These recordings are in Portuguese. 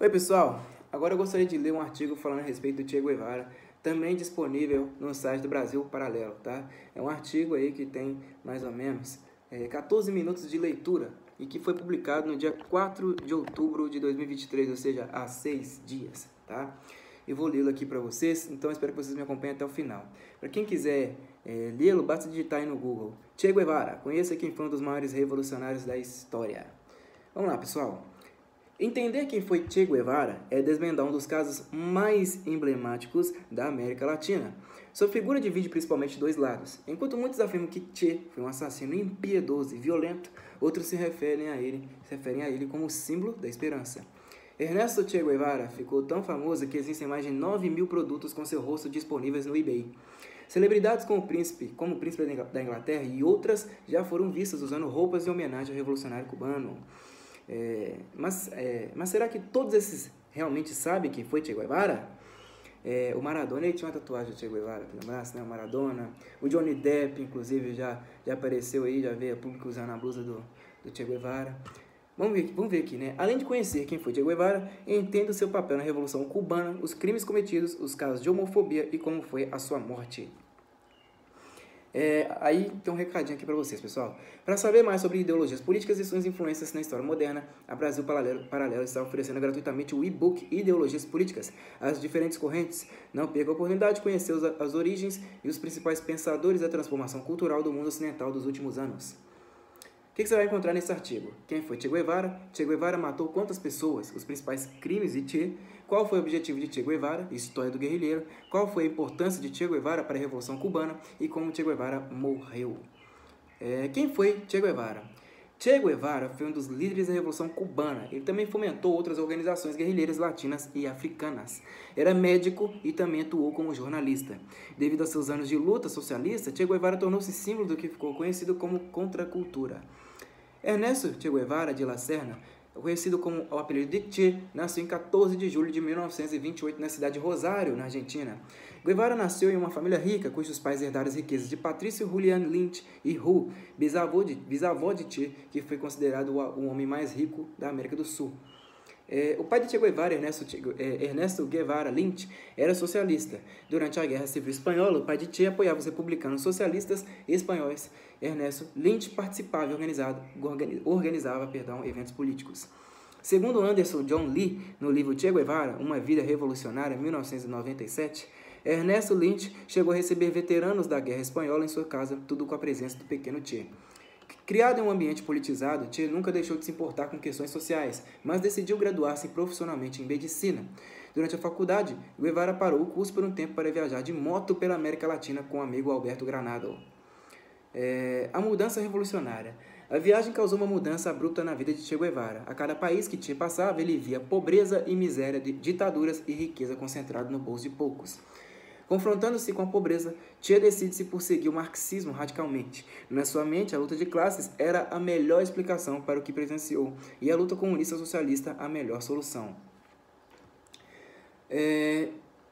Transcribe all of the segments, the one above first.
Oi pessoal, agora eu gostaria de ler um artigo falando a respeito do Che Guevara, também disponível no site do Brasil Paralelo, tá? É um artigo aí que tem mais ou menos 14 minutos de leitura e que foi publicado no dia 4 de outubro de 2023, ou seja, há 6 dias, tá? Eu vou lê-lo aqui para vocês, então espero que vocês me acompanhem até o final. Para quem quiser lê-lo, basta digitar aí no Google: Che Guevara, conheça quem foi um dos maiores revolucionários da história. Vamos lá, pessoal. Entender quem foi Che Guevara é desvendar um dos casos mais emblemáticos da América Latina. Sua figura divide principalmente dois lados. Enquanto muitos afirmam que Che foi um assassino impiedoso e violento, outros se referem a ele como símbolo da esperança. Ernesto Che Guevara ficou tão famoso que existem mais de 9.000 produtos com seu rosto disponíveis no eBay. Celebridades como o príncipe da Inglaterra e outras já foram vistas usando roupas em homenagem ao revolucionário cubano. Mas será que todos esses realmente sabem quem foi Che Guevara? O Maradona, ele tinha uma tatuagem de Che Guevara pelo braço, né? O Maradona. O Johnny Depp, inclusive, já apareceu aí, já veio a público usando a blusa do Che Guevara. Vamos ver aqui, né? Além de conhecer quem foi Che Guevara, entenda o seu papel na Revolução Cubana, os crimes cometidos, os casos de homofobia e como foi a sua morte. Aí tem um recadinho aqui para vocês, pessoal. Para saber mais sobre ideologias políticas e suas influências na história moderna, a Brasil Paralelo está oferecendo gratuitamente o e-book Ideologias Políticas, as diferentes correntes. Não perca a oportunidade de conhecer as origens e os principais pensadores da transformação cultural do mundo ocidental dos últimos anos. O que você vai encontrar nesse artigo? Quem foi Che Guevara? Che Guevara matou quantas pessoas? Os principais crimes de Che? Qual foi o objetivo de Che Guevara? História do guerrilheiro. Qual foi a importância de Che Guevara para a Revolução Cubana? E como Che Guevara morreu? Quem foi Che Guevara? Che Guevara foi um dos líderes da Revolução Cubana. Ele também fomentou outras organizações guerrilheiras latinas e africanas. Era médico e também atuou como jornalista. Devido a seus anos de luta socialista, Che Guevara tornou-se símbolo do que ficou conhecido como contracultura. Ernesto Che Guevara de La Serna, conhecido como o apelido de Che, nasceu em 14 de julho de 1928 na cidade de Rosário, na Argentina. Guevara nasceu em uma família rica, cujos pais herdaram as riquezas de Patrício Julián Lynch e Hu, bisavó de Che, que foi considerado o homem mais rico da América do Sul. O pai de Che Guevara, Ernesto Guevara Lynch, era socialista. Durante a Guerra Civil Espanhola, o pai de Che apoiava os republicanos socialistas espanhóis. Ernesto Lynch participava e organizava eventos políticos. Segundo Anderson John Lee, no livro Che Guevara, Uma Vida Revolucionária, 1997, Ernesto Lynch chegou a receber veteranos da Guerra Espanhola em sua casa, tudo com a presença do pequeno Che. Criado em um ambiente politizado, Che nunca deixou de se importar com questões sociais, mas decidiu graduar-se profissionalmente em medicina. Durante a faculdade, Guevara parou o curso por um tempo para viajar de moto pela América Latina com o amigo Alberto Granado. A mudança revolucionária. A viagem causou uma mudança abrupta na vida de Che Guevara. A cada país que Che passava, ele via pobreza e miséria, ditaduras e riqueza concentrada no bolso de poucos. Confrontando-se com a pobreza, Che decide-se por seguir o marxismo radicalmente. Na sua mente, a luta de classes era a melhor explicação para o que presenciou, e a luta comunista-socialista a melhor solução.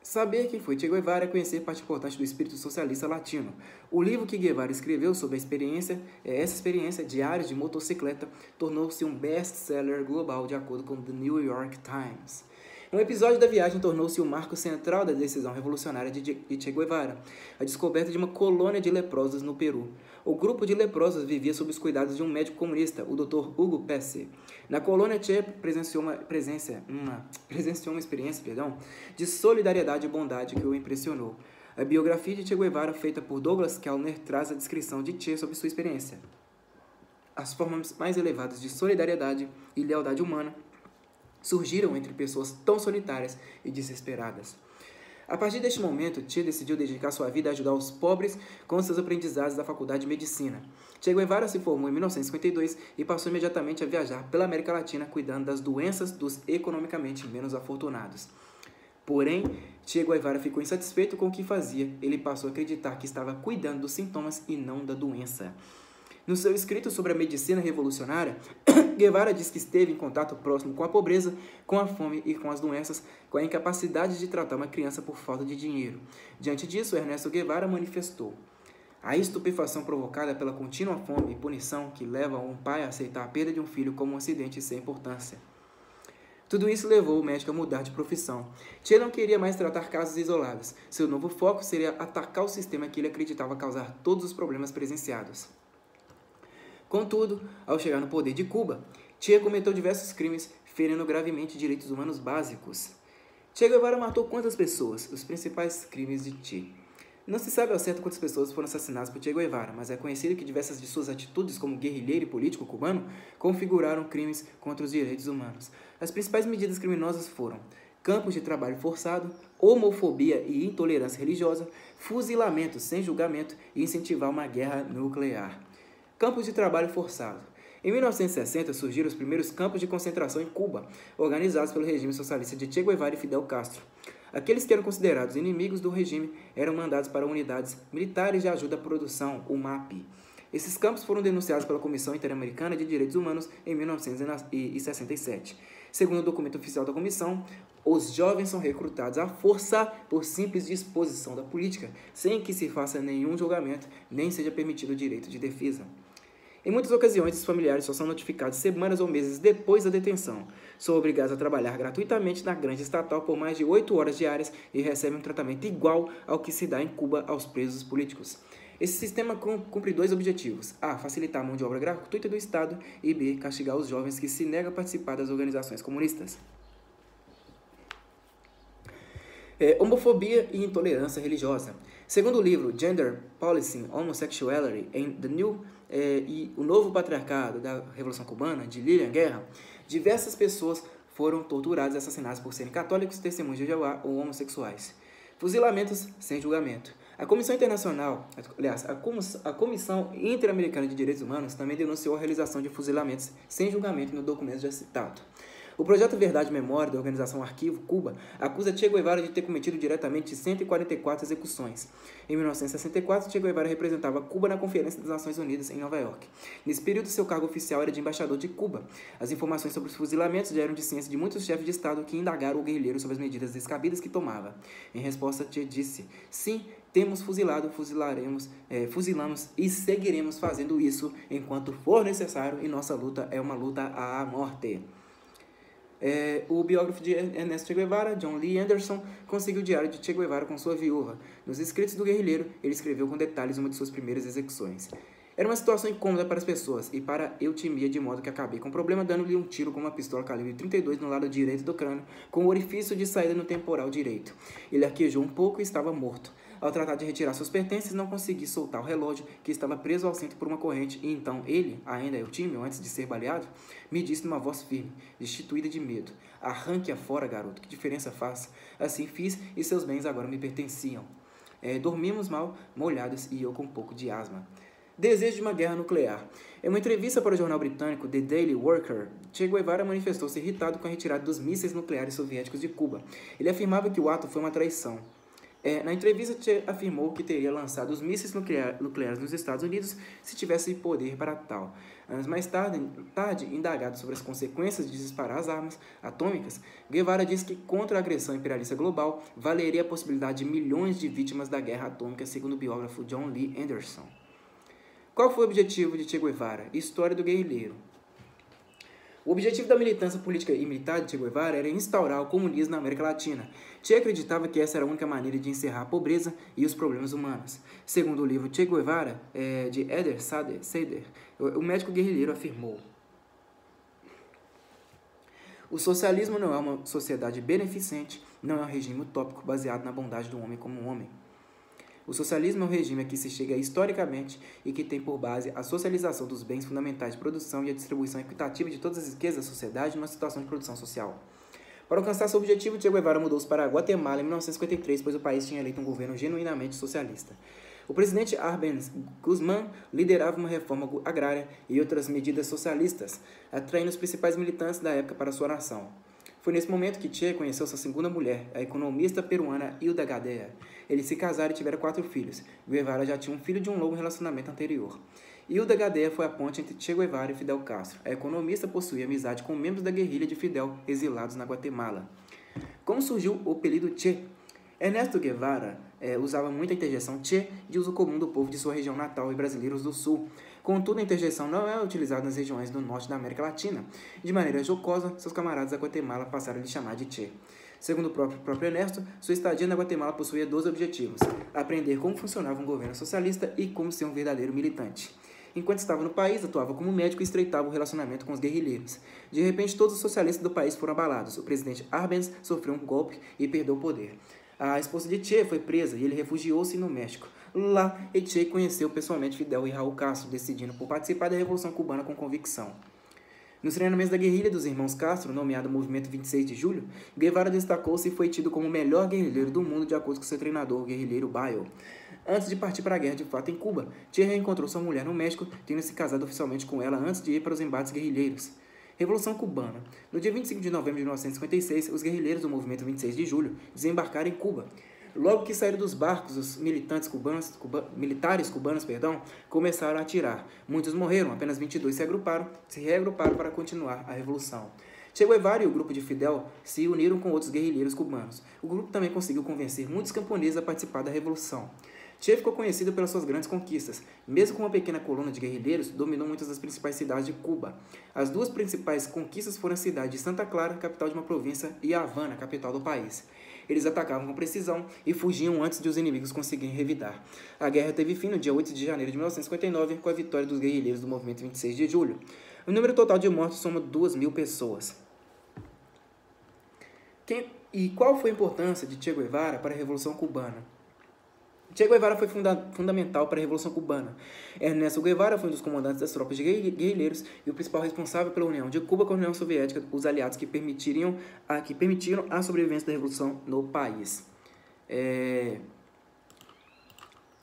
Saber quem foi Che Guevara é conhecer parte importante do espírito socialista latino. O livro que Guevara escreveu sobre essa experiência, Diários de Motocicleta, tornou-se um best-seller global de acordo com The New York Times. Um episódio da viagem tornou-se o marco central da decisão revolucionária de Che Guevara, a descoberta de uma colônia de leprosos no Peru. O grupo de leprosos vivia sob os cuidados de um médico comunista, o Dr. Hugo Pesce. Na colônia, Che presenciou uma experiência de solidariedade e bondade que o impressionou. A biografia de Che Guevara, feita por Douglas Kellner, traz a descrição de Che sobre sua experiência. As formas mais elevadas de solidariedade e lealdade humana surgiram entre pessoas tão solitárias e desesperadas. A partir deste momento, Che decidiu dedicar sua vida a ajudar os pobres com seus aprendizados da Faculdade de Medicina. Che Guevara se formou em 1952 e passou imediatamente a viajar pela América Latina cuidando das doenças dos economicamente menos afortunados. Porém, Che Guevara ficou insatisfeito com o que fazia. Ele passou a acreditar que estava cuidando dos sintomas e não da doença. No seu escrito sobre a medicina revolucionária, Guevara diz que esteve em contato próximo com a pobreza, com a fome e com as doenças, com a incapacidade de tratar uma criança por falta de dinheiro. Diante disso, Ernesto Guevara manifestou: a estupefação provocada pela contínua fome e punição que leva um pai a aceitar a perda de um filho como um acidente sem importância. Tudo isso levou o médico a mudar de profissão. Che não queria mais tratar casos isolados. Seu novo foco seria atacar o sistema que ele acreditava causar todos os problemas presenciados. Contudo, ao chegar no poder de Cuba, Che cometeu diversos crimes, ferindo gravemente direitos humanos básicos. Che Guevara matou quantas pessoas? Os principais crimes de Che. Não se sabe ao certo quantas pessoas foram assassinadas por Che Guevara, mas é conhecido que diversas de suas atitudes como guerrilheiro e político cubano configuraram crimes contra os direitos humanos. As principais medidas criminosas foram campos de trabalho forçado, homofobia e intolerância religiosa, fuzilamentos sem julgamento e incentivar uma guerra nuclear. Campos de trabalho forçado. Em 1960 surgiram os primeiros campos de concentração em Cuba, organizados pelo regime socialista de Che Guevara e Fidel Castro. Aqueles que eram considerados inimigos do regime eram mandados para unidades militares de ajuda à produção, o MAP. Esses campos foram denunciados pela Comissão Interamericana de Direitos Humanos em 1967. Segundo o documento oficial da comissão, os jovens são recrutados à força por simples disposição da política, sem que se faça nenhum julgamento, nem seja permitido o direito de defesa. Em muitas ocasiões, os familiares só são notificados semanas ou meses depois da detenção. São obrigados a trabalhar gratuitamente na grande estatal por mais de 8 horas diárias e recebem um tratamento igual ao que se dá em Cuba aos presos políticos. Esse sistema cumpre dois objetivos: A. Facilitar a mão de obra gratuita do Estado e B. Castigar os jovens que se negam a participar das organizações comunistas. Homofobia e intolerância religiosa. Segundo o livro Gender, Policing, Homosexuality and the New e o Novo Patriarcado da Revolução Cubana, de Lilian Guerra, diversas pessoas foram torturadas e assassinadas por serem católicos, testemunhos de Jeová ou homossexuais. Fuzilamentos sem julgamento. A Comissão Internacional, aliás, a Comissão Interamericana de Direitos Humanos também denunciou a realização de fuzilamentos sem julgamento no documento já citado. O projeto Verdade e Memória da organização Arquivo Cuba acusa Che Guevara de ter cometido diretamente 144 execuções. Em 1964, Che Guevara representava Cuba na Conferência das Nações Unidas em Nova York. Nesse período, seu cargo oficial era de embaixador de Cuba. As informações sobre os fuzilamentos já eram de ciência de muitos chefes de Estado que indagaram o guerrilheiro sobre as medidas descabidas que tomava. Em resposta, Che disse: "Sim, temos fuzilado, fuzilamos e seguiremos fazendo isso enquanto for necessário e nossa luta é uma luta à morte." O biógrafo de Ernesto Che Guevara, John Lee Anderson, conseguiu o diário de Che Guevara com sua viúva. Nos escritos do guerrilheiro, ele escreveu com detalhes uma de suas primeiras execuções. Era uma situação incômoda para as pessoas, e para eu temia de modo que acabei com o problema dando-lhe um tiro com uma pistola calibre 32 no lado direito do crânio, com o orifício de saída no temporal direito. Ele arquejou um pouco e estava morto. Ao tratar de retirar seus pertences, não consegui soltar o relógio, que estava preso ao cinto por uma corrente, e então ele, ainda eu tímido, antes de ser baleado, me disse numa voz firme, destituída de medo: "Arranque-a fora, garoto, que diferença faz?" Assim fiz, e seus bens agora me pertenciam. Dormimos mal, molhados, e eu com um pouco de asma. Desejo de uma guerra nuclear. Em uma entrevista para o jornal britânico The Daily Worker, Che Guevara manifestou-se irritado com a retirada dos mísseis nucleares soviéticos de Cuba. Ele afirmava que o ato foi uma traição. Na entrevista, Che afirmou que teria lançado os mísseis nucleares nos Estados Unidos se tivesse poder para tal. Anos mais tarde, indagado sobre as consequências de disparar as armas atômicas, Guevara disse que contra a agressão imperialista global valeria a possibilidade de milhões de vítimas da guerra atômica, segundo o biógrafo John Lee Anderson. Qual foi o objetivo de Che Guevara? História do guerrilheiro. O objetivo da militância política e militar de Che Guevara era instaurar o comunismo na América Latina. Che acreditava que essa era a única maneira de encerrar a pobreza e os problemas humanos. Segundo o livro Che Guevara, de Eder Seder, o médico guerrilheiro afirmou: "O socialismo não é uma sociedade beneficente, não é um regime utópico baseado na bondade do homem como um homem. O socialismo é um regime a que se chega historicamente e que tem por base a socialização dos bens fundamentais de produção e a distribuição equitativa de todas as riquezas da sociedade numa situação de produção social." Para alcançar seu objetivo, Che Guevara mudou-se para a Guatemala em 1953, pois o país tinha eleito um governo genuinamente socialista. O presidente Arbenz Guzmán liderava uma reforma agrária e outras medidas socialistas, atraindo os principais militantes da época para sua nação. Foi nesse momento que Che conheceu sua segunda mulher, a economista peruana Hilda Gadea. Eles se casaram e tiveram 4 filhos. Guevara já tinha um filho de um longo relacionamento anterior. Hilda Gadea foi a ponte entre Che Guevara e Fidel Castro. A economista possuía amizade com membros da guerrilha de Fidel exilados na Guatemala. Como surgiu o apelido Che? Ernesto Guevara usava muito a interjeição Che de uso comum do povo de sua região natal e brasileiros do Sul. Contudo, a interjeição não é utilizada nas regiões do norte da América Latina. De maneira jocosa, seus camaradas da Guatemala passaram a lhe chamar de Che. Segundo o próprio Ernesto, sua estadia na Guatemala possuía 12 objetivos: aprender como funcionava um governo socialista e como ser um verdadeiro militante. Enquanto estava no país, atuava como médico e estreitava o relacionamento com os guerrilheiros. De repente, todos os socialistas do país foram abalados. O presidente Arbenz sofreu um golpe e perdeu o poder. A esposa de Che foi presa e ele refugiou-se no México. Lá, Che conheceu pessoalmente Fidel e Raul Castro, decidindo por participar da Revolução Cubana com convicção. Nos treinamentos da guerrilha dos irmãos Castro, nomeado Movimento 26 de Julho, Guevara destacou-se e foi tido como o melhor guerrilheiro do mundo de acordo com seu treinador, o guerrilheiro Bayo. Antes de partir para a guerra de fato em Cuba, Che reencontrou sua mulher no México, tendo se casado oficialmente com ela antes de ir para os embates guerrilheiros. Revolução Cubana. No dia 25 de novembro de 1956, os guerrilheiros do Movimento 26 de Julho desembarcaram em Cuba. Logo que saíram dos barcos, os militares cubanos, começaram a atirar. Muitos morreram, apenas 22 se reagruparam para continuar a revolução. Che Guevara e o grupo de Fidel se uniram com outros guerrilheiros cubanos. O grupo também conseguiu convencer muitos camponeses a participar da revolução. Che ficou conhecido pelas suas grandes conquistas. Mesmo com uma pequena coluna de guerrilheiros, dominou muitas das principais cidades de Cuba. As duas principais conquistas foram a cidade de Santa Clara, capital de uma província, e Havana, capital do país. Eles atacavam com precisão e fugiam antes de os inimigos conseguirem revidar. A guerra teve fim no dia 8 de janeiro de 1959, com a vitória dos guerrilheiros do Movimento 26 de Julho. O número total de mortos soma 2.000 pessoas. E qual foi a importância de Che Guevara para a Revolução Cubana? Che Guevara foi fundamental para a Revolução Cubana. Ernesto Guevara foi um dos comandantes das tropas de guerrilheiros e o principal responsável pela união de Cuba com a União Soviética, os aliados que permitiram a sobrevivência da Revolução no país.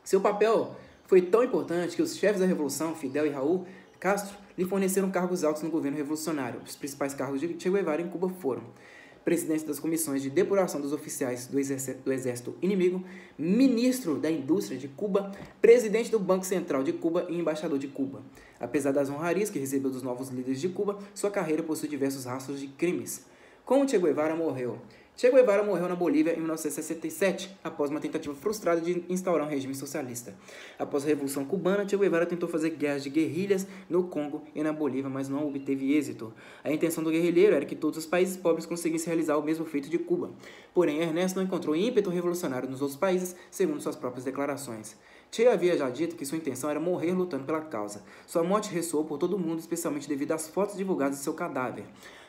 Seu papel foi tão importante que os chefes da Revolução, Fidel e Raul Castro, lhe forneceram cargos altos no governo revolucionário. Os principais cargos de Che Guevara em Cuba foram presidente das comissões de depuração dos oficiais do exército inimigo, ministro da indústria de Cuba, presidente do Banco Central de Cuba e embaixador de Cuba. Apesar das honrarias que recebeu dos novos líderes de Cuba, sua carreira possui diversos rastros de crimes. Como Che Guevara morreu? Che Guevara morreu na Bolívia em 1967, após uma tentativa frustrada de instaurar um regime socialista. Após a Revolução Cubana, Che Guevara tentou fazer guerras de guerrilhas no Congo e na Bolívia, mas não obteve êxito. A intenção do guerrilheiro era que todos os países pobres conseguissem realizar o mesmo feito de Cuba. Porém, Ernesto não encontrou ímpeto revolucionário nos outros países, segundo suas próprias declarações. Che havia já dito que sua intenção era morrer lutando pela causa. Sua morte ressoou por todo o mundo, especialmente devido às fotos divulgadas de seu cadáver.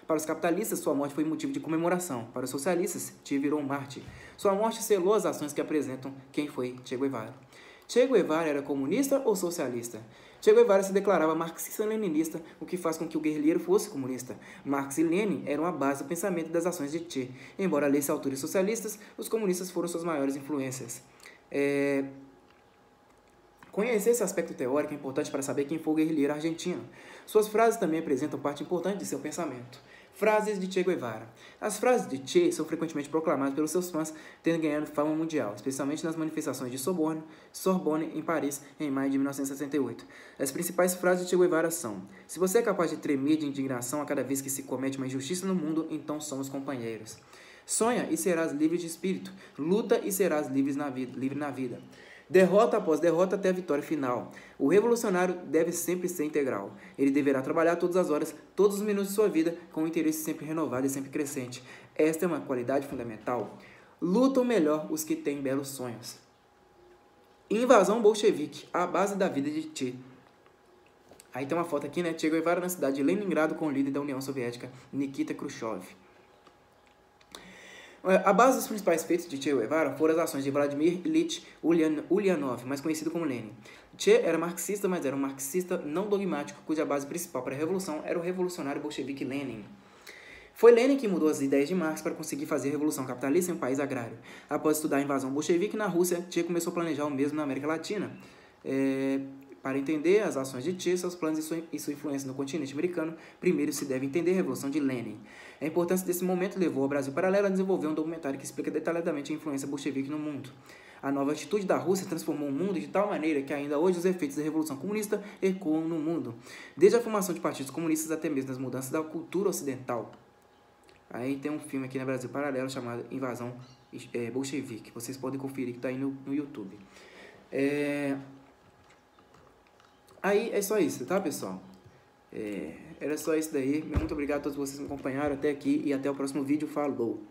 Para os capitalistas, sua morte foi motivo de comemoração. Para os socialistas, Che virou um mártir. Sua morte selou as ações que apresentam quem foi Che Guevara. Che Guevara era comunista ou socialista? Che Guevara se declarava marxista-leninista, o que faz com que o guerrilheiro fosse comunista. Marx e Lenin eram a base do pensamento e das ações de Che. Embora lesse autores socialistas, os comunistas foram suas maiores influências. Conhecer esse aspecto teórico é importante para saber quem foi o guerrilheiro argentino. Suas frases também apresentam parte importante de seu pensamento. Frases de Che Guevara. As frases de Che são frequentemente proclamadas pelos seus fãs, tendo ganhado fama mundial, especialmente nas manifestações de Sorbonne, em Paris, em maio de 1968. As principais frases de Che Guevara são: se você é capaz de tremer de indignação a cada vez que se comete uma injustiça no mundo, então somos companheiros. Sonha e serás livre de espírito. Luta e serás livre na vida. Derrota após derrota até a vitória final. O revolucionário deve sempre ser integral. Ele deverá trabalhar todas as horas, todos os minutos de sua vida, com um interesse sempre renovado e sempre crescente. Esta é uma qualidade fundamental. Lutam melhor os que têm belos sonhos. Invasão bolchevique, a base da vida de Che. Aí tem uma foto aqui, né? Che Guevara na cidade de Leningrado com o líder da União Soviética, Nikita Khrushchev. A base dos principais feitos de Che Guevara foram as ações de Vladimir Ilyich Ulyanov, mais conhecido como Lenin. Che era marxista, mas era um marxista não dogmático, cuja base principal para a revolução era o revolucionário bolchevique Lenin. Foi Lenin que mudou as ideias de Marx para conseguir fazer a revolução capitalista em um país agrário. Após estudar a invasão bolchevique na Rússia, Che começou a planejar o mesmo na América Latina. Para entender as ações de Che, seus planos e sua influência no continente americano, primeiro se deve entender a Revolução de Lenin. A importância desse momento levou ao Brasil Paralelo a desenvolver um documentário que explica detalhadamente a influência bolchevique no mundo. A nova atitude da Rússia transformou o mundo de tal maneira que ainda hoje os efeitos da Revolução Comunista ecoam no mundo, desde a formação de partidos comunistas até mesmo as mudanças da cultura ocidental. Aí tem um filme aqui no Brasil Paralelo chamado Invasão Bolchevique. Vocês podem conferir que está aí no YouTube. Aí é só isso, tá, pessoal? Era só isso daí. Muito obrigado a todos vocês que me acompanharam até aqui e até o próximo vídeo. Falou!